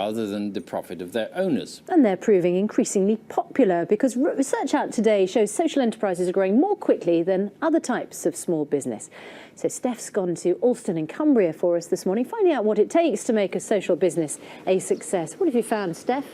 rather than the profit of their owners. And they're proving increasingly popular because research out today shows social enterprises are growing more quickly than other types of small business. So Steph's gone to Alston in Cumbria for us this morning, finding out what it takes to make a social business a success. What have you found, Steph?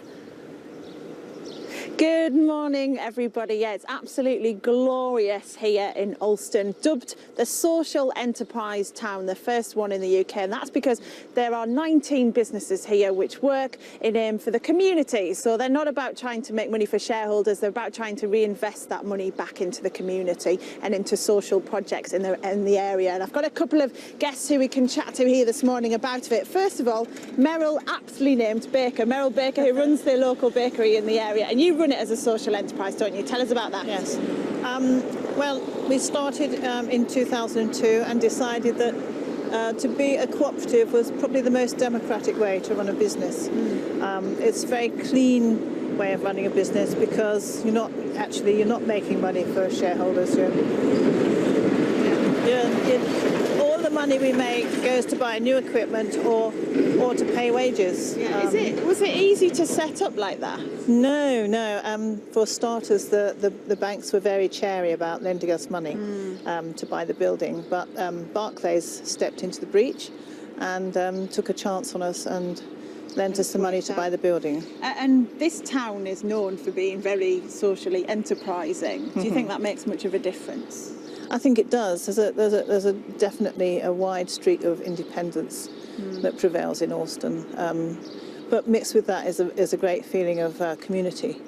Good morning, everybody. Yeah, it's absolutely glorious here in Alston, dubbed the social enterprise town, the first one in the UK. And that's because there are 19 businesses here which work for the community. So they're not about trying to make money for shareholders. They're about trying to reinvest that money back into the community and into social projects in the area. And I've got a couple of guests who we can chat to here this morning about it. First of all, Meryl, aptly named Baker. Meryl Baker, who runs the local bakery in the area. And you run it as a social enterprise, don't you? Tell us about that. Yes. Well, we started in 2002 and decided that to be a cooperative was probably the most democratic way to run a business. It's a very clean way of running a business because you're not making money for shareholders. All the money we make goes to buy new equipment or to pay wages. Yeah. Was it easy to set up like that? No. For starters, the banks were very chary about lending us money to buy the building, but Barclays stepped into the breach and took a chance on us and lent us the money to buy the building. And this town is known for being very socially enterprising. Do you think that makes much of a difference? I think it does. There's definitely a wide streak of independence that prevails in Alston. But mixed with that is a great feeling of community,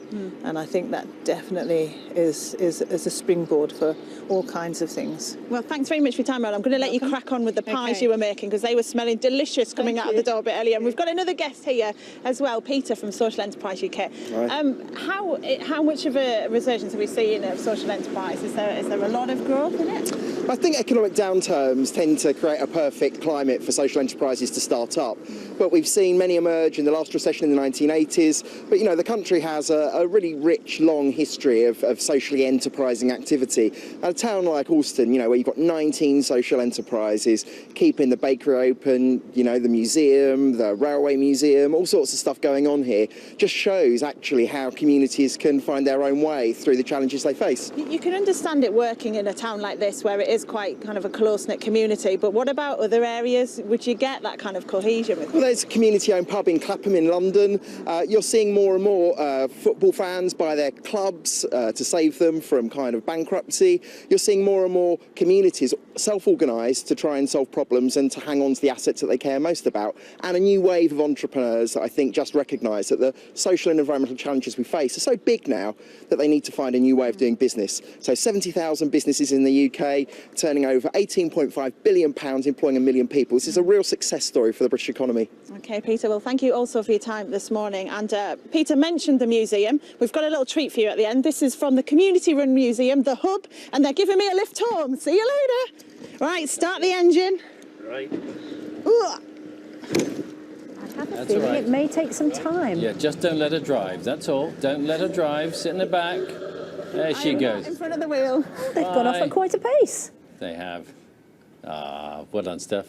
and I think that definitely is a springboard for all kinds of things. Well, thanks very much for your time, Meryl. I'm going to let you crack on with the pies you were making because they were smelling delicious coming out of the door a bit earlier. And we've got another guest here as well, Peter from Social Enterprise UK. Right. How much of a resurgence have we seen of social enterprise? Is there a lot of growth in it? I think economic downturns tend to create a perfect climate for social enterprises to start up. But we've seen many emerge in the last recession in the 1980s. But, you know, the country has a really rich, long history of socially enterprising activity. And a town like Alston, you know, where you've got 19 social enterprises, keeping the bakery open, you know, the museum, the railway museum, all sorts of stuff going on here, just shows actually how communities can find their own way through the challenges they face. You can understand it working in a town like this where it is quite kind of a close-knit community, but what about other areas? Would you get that kind of cohesion with? Well, there's a community-owned pub in Clapham in London. You're seeing more and more football fans buy their clubs to save them from kind of bankruptcy. You're seeing more and more communities self-organised to try and solve problems and to hang on to the assets that they care most about. And a new wave of entrepreneurs that I think just recognise that the social and environmental challenges we face are so big now that they need to find a new way of doing business. So 70,000 businesses in the UK, turning over £18.5 billion, employing 1 million people. This is a real success story for the British economy. OK, Peter, well, thank you also for your time this morning. And Peter mentioned the museum. We've got a little treat for you at the end. This is from the community-run museum, The Hub, and they're giving me a lift home. See you later. Right, start the engine. Right. Ooh. I have a feeling it may take some time. Yeah, just don't let her drive, that's all. Don't let her drive, sit in the back. There she goes. In front of the wheel. They've gone off at quite a pace. They have. Well done, Steph.